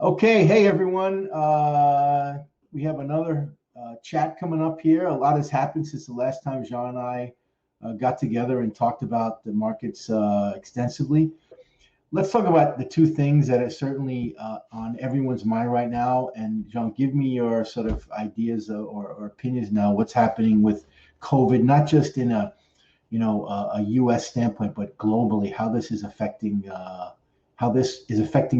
Okay, hey everyone. We have another chat coming up here. A lot has happened since the last time Jean and I got together and talked about the markets extensively. Let's talk about the two things that are certainly on everyone's mind right now. And Jean, give me your sort of ideas or opinions now. What's happening with COVID, not just in a U.S. standpoint, but globally, how this is affecting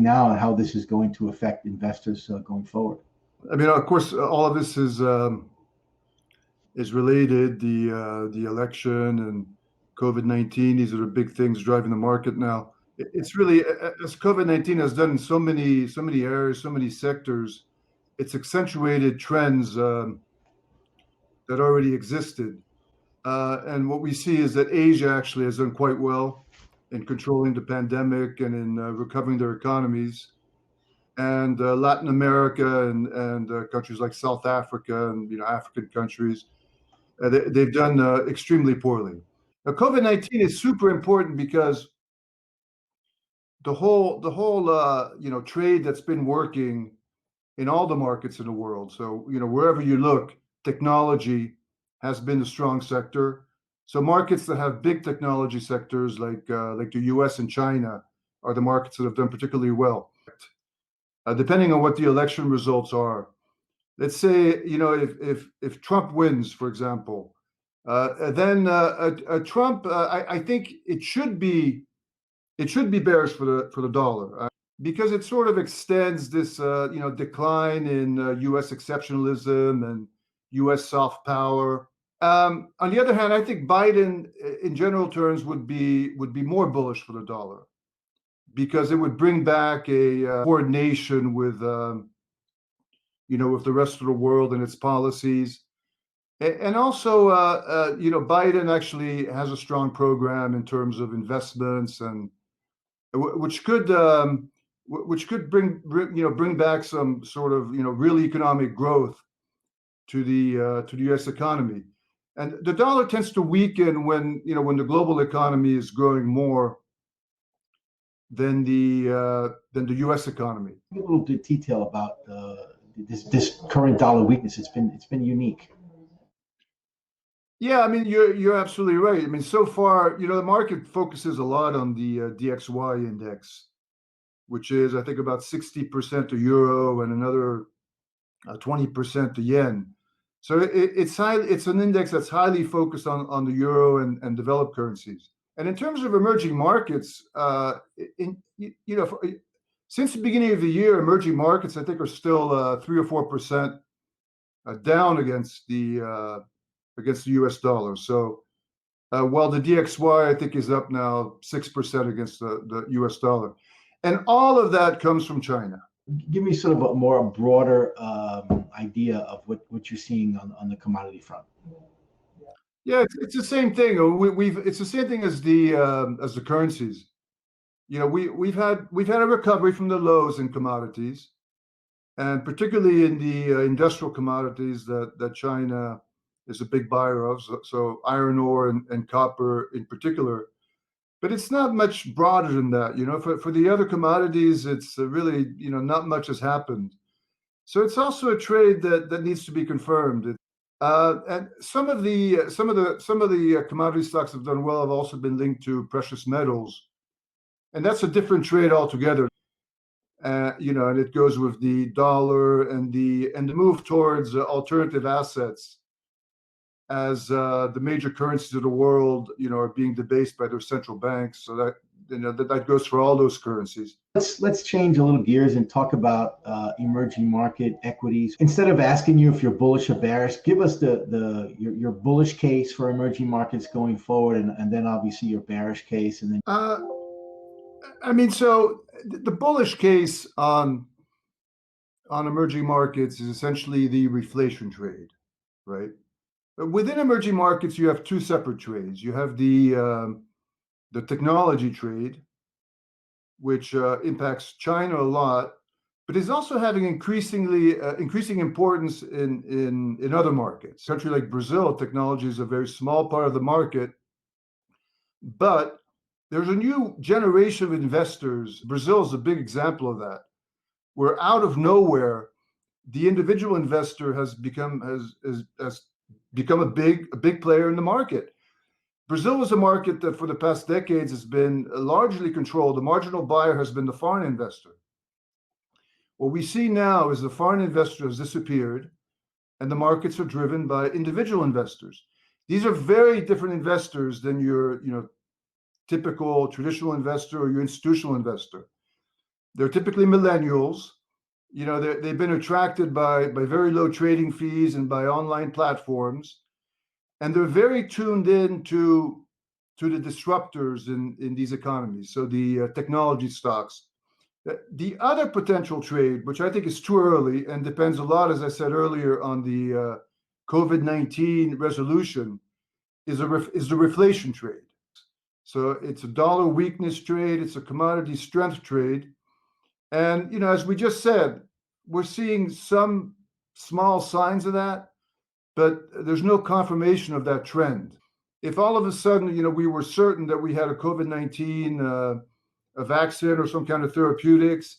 now and how this is going to affect investors going forward. I mean, of course, all of this is related. The election and COVID-19. These are the big things driving the market now. It's really as COVID-19 has done in so many areas, so many sectors. It's accentuated trends that already existed. And what we see is that Asia actually has done quite well in controlling the pandemic and in recovering their economies. And Latin America and countries like South Africa and African countries, they've done extremely poorly. Now, COVID-19 is super important because the whole trade that's been working in all the markets in the world. So wherever you look, technology has been the strong sector. So markets that have big technology sectors like the U.S. and China are the markets that have done particularly well. Depending on what the election results are, let's say if Trump wins, for example, then Trump, I think it should be bearish for the dollar because it sort of extends this decline in U.S. exceptionalism and U.S. soft power. On the other hand, I think Biden, in general terms, would be more bullish for the dollar because it would bring back a coordination with the rest of the world and its policies. And also, Biden actually has a strong program in terms of investments and which could bring back some sort of real economic growth to the U.S. economy. And the dollar tends to weaken when the global economy is growing more than the U.S. economy. A little bit detail about this current dollar weakness. It's been unique. Yeah, I mean, you're absolutely right. I mean, so far, the market focuses a lot on the DXY index, which is, I think, about 60% the euro and another 20% the yen. So it's an index that's highly focused on the euro and developed currencies. And in terms of emerging markets, since the beginning of the year, emerging markets, I think, are still 3 or 4% down against the U.S. dollar. So while the DXY, I think, is up now 6% against the U.S. dollar. And all of that comes from China. Give me sort of a more broader idea of what you're seeing on the commodity front. Yeah, it's the same thing. It's the same thing as the currencies. We've had a recovery from the lows in commodities, and particularly in the industrial commodities that China is a big buyer of. So iron ore and copper in particular. But it's not much broader than that. For the other commodities, it's really not much has happened. So it's also a trade that needs to be confirmed. And some of the commodity stocks have done well have also been linked to precious metals, and that's a different trade altogether. And it goes with the dollar and the move towards alternative assets as the major currencies of the world, are being debased by their central banks. So that goes for all those currencies. Let's change a little gears and talk about emerging market equities. Instead of asking you if you're bullish or bearish, give us your bullish case for emerging markets going forward, and then obviously your bearish case, and then. I mean, so the bullish case on emerging markets is essentially the reflation trade, right? Within emerging markets, you have two separate trades. You have the technology trade, which impacts China a lot, but is also having increasing importance in other markets. A country like Brazil, technology is a very small part of the market, but there's a new generation of investors. Brazil is a big example of that. where out of nowhere, the individual investor has become a big player in the market. Brazil is a market that for the past decades has been largely controlled. The marginal buyer has been the foreign investor. What we see now is the foreign investor has disappeared, and the markets are driven by individual investors. These are very different investors than your typical traditional investor or your institutional investor. They're typically millennials. They've been attracted by very low trading fees and by online platforms, and they're very tuned in to the disruptors in these economies. So the technology stocks. The other potential trade, which I think is too early and depends a lot, as I said earlier, on the COVID-19 resolution, is the reflation trade. So it's a dollar weakness trade. It's a commodity strength trade. And, as we just said, we're seeing some small signs of that, but there's no confirmation of that trend. If all of a sudden, we were certain that we had a COVID-19 a vaccine or some kind of therapeutics,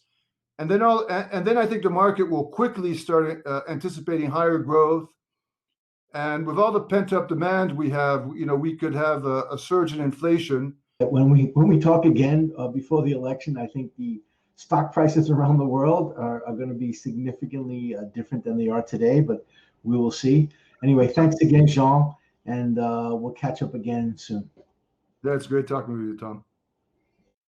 and then I think the market will quickly start anticipating higher growth. And with all the pent-up demand we have, we could have a surge in inflation. When we talk again before the election, I think the stock prices around the world are going to be significantly different than they are today, but we will see. Anyway, thanks again, Jean, and we'll catch up again soon. That's great talking with you, Tom.